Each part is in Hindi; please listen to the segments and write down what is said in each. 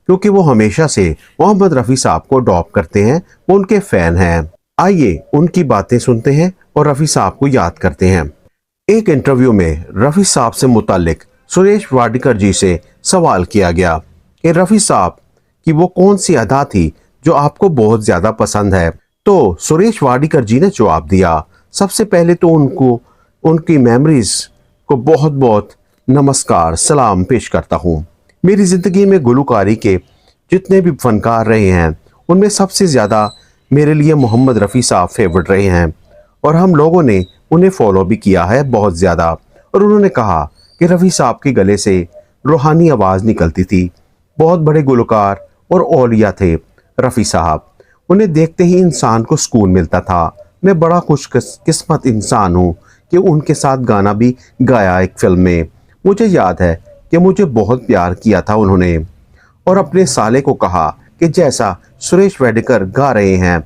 क्योंकि वो हमेशा से मोहम्मद रफ़ी साहब को डॉप करते हैं, वो उनके फ़ैन हैं। आइए उनकी बातें सुनते हैं और रफ़ी साहब को याद करते हैं। एक इंटरव्यू में रफ़ी साहब से मुतालिक सुरेश वाडकर जी से सवाल किया गया कि रफ़ी साहब की वो कौन सी अदा थी जो आपको बहुत ज़्यादा पसंद है। तो सुरेश वाडकर जी ने जवाब दिया, सबसे पहले तो उनको उनकी मेमोरीज को बहुत बहुत नमस्कार सलाम पेश करता हूँ। मेरी ज़िंदगी में गुलकारी के जितने भी फनकार रहे हैं उनमें सबसे ज़्यादा मेरे लिए मोहम्मद रफ़ी साहब फेवरेट रहे हैं और हम लोगों ने उन्हें फॉलो भी किया है बहुत ज़्यादा। और उन्होंने कहा कि रफ़ी साहब के गले से रूहानी आवाज़ निकलती थी। बहुत बड़े गुलकार और औलिया थे रफ़ी साहब। उन्हें देखते ही इंसान को सुकून मिलता था। मैं बड़ा खुशकिस्मत इंसान हूँ कि उनके साथ गाना भी गाया एक फ़िल्म में। मुझे याद है कि मुझे बहुत प्यार किया था उन्होंने और अपने साले को कहा कि जैसा सुरेश वाडकर गा रहे हैं,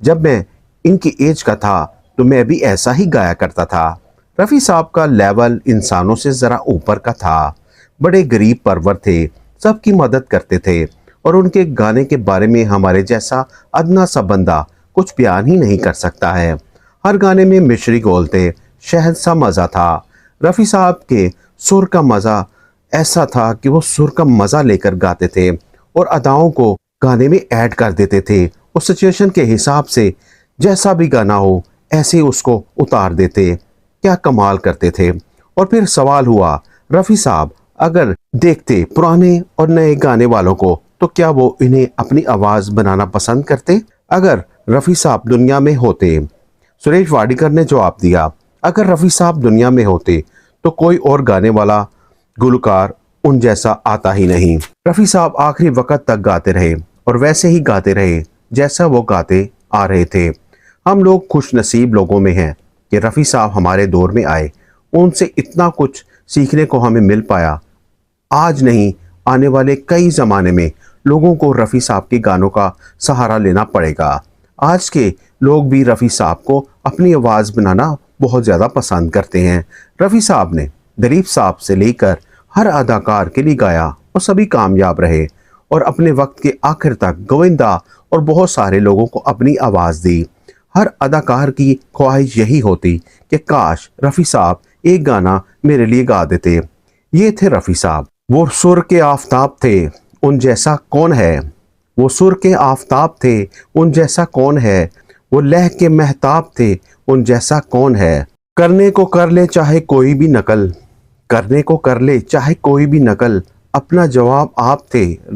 जब मैं इनकी एज का था तो मैं भी ऐसा ही गाया करता था। रफ़ी साहब का लेवल इंसानों से ज़रा ऊपर का था। बड़े गरीब परवर थे, सबकी मदद करते थे और उनके गाने के बारे में हमारे जैसा अदना सा बंदा कुछ बयान ही नहीं कर सकता है। हर गाने में मिश्री घोलते, शहद सा मज़ा था। रफ़ी साहब के सुर का मज़ा ऐसा था कि वो सुर का मज़ा लेकर गाते थे और अदाओं को गाने में ऐड कर देते थे। उस सिचुएशन के हिसाब से जैसा भी गाना हो ऐसे उसको उतार देते। क्या कमाल करते थे। और फिर सवाल हुआ, रफ़ी साहब अगर देखते पुराने और नए गाने वालों को तो क्या वो इन्हें अपनी आवाज़ बनाना पसंद करते अगर रफ़ी साहब दुनिया में होते। सुरेश वाडकर ने जवाब दिया, अगर रफ़ी साहब दुनिया में होते तो कोई और गाने वाला गुलकार उन जैसा आता ही नहीं। रफ़ी साहब आखिरी वक्त तक गाते रहे और वैसे ही गाते रहे जैसा वो गाते आ रहे थे। हम लोग खुश नसीब लोगों में हैं कि रफ़ी साहब हमारे दौर में आए। उनसे इतना कुछ सीखने को हमें मिल पाया। आज नहीं, आने वाले कई ज़माने में लोगों को रफ़ी साहब के गानों का सहारा लेना पड़ेगा। आज के लोग भी रफ़ी साहब को अपनी आवाज़ बनाना बहुत ज़्यादा पसंद करते हैं। रफ़ी साहब ने दिलीप साहब से लेकर हर अदाकार के लिए गाया और सभी कामयाब रहे और अपने वक्त के आखिर तक गोविंदा और बहुत सारे लोगों को अपनी आवाज़ दी। हर अदाकार की ख्वाहिश यही होती कि काश रफ़ी साहब एक गाना मेरे लिए गा देते। ये थे रफ़ी साहब। वो सुर के आफताब थे, उन जैसा कौन है। वो सुर के आफताब थे, उन जैसा कौन है। वो लह के महताब थे, उन जैसा कौन है। करने को कर ले चाहे कोई भी नकल, करने को कर ले चाहे कोई भी नकल, अपना जवाब आप थे।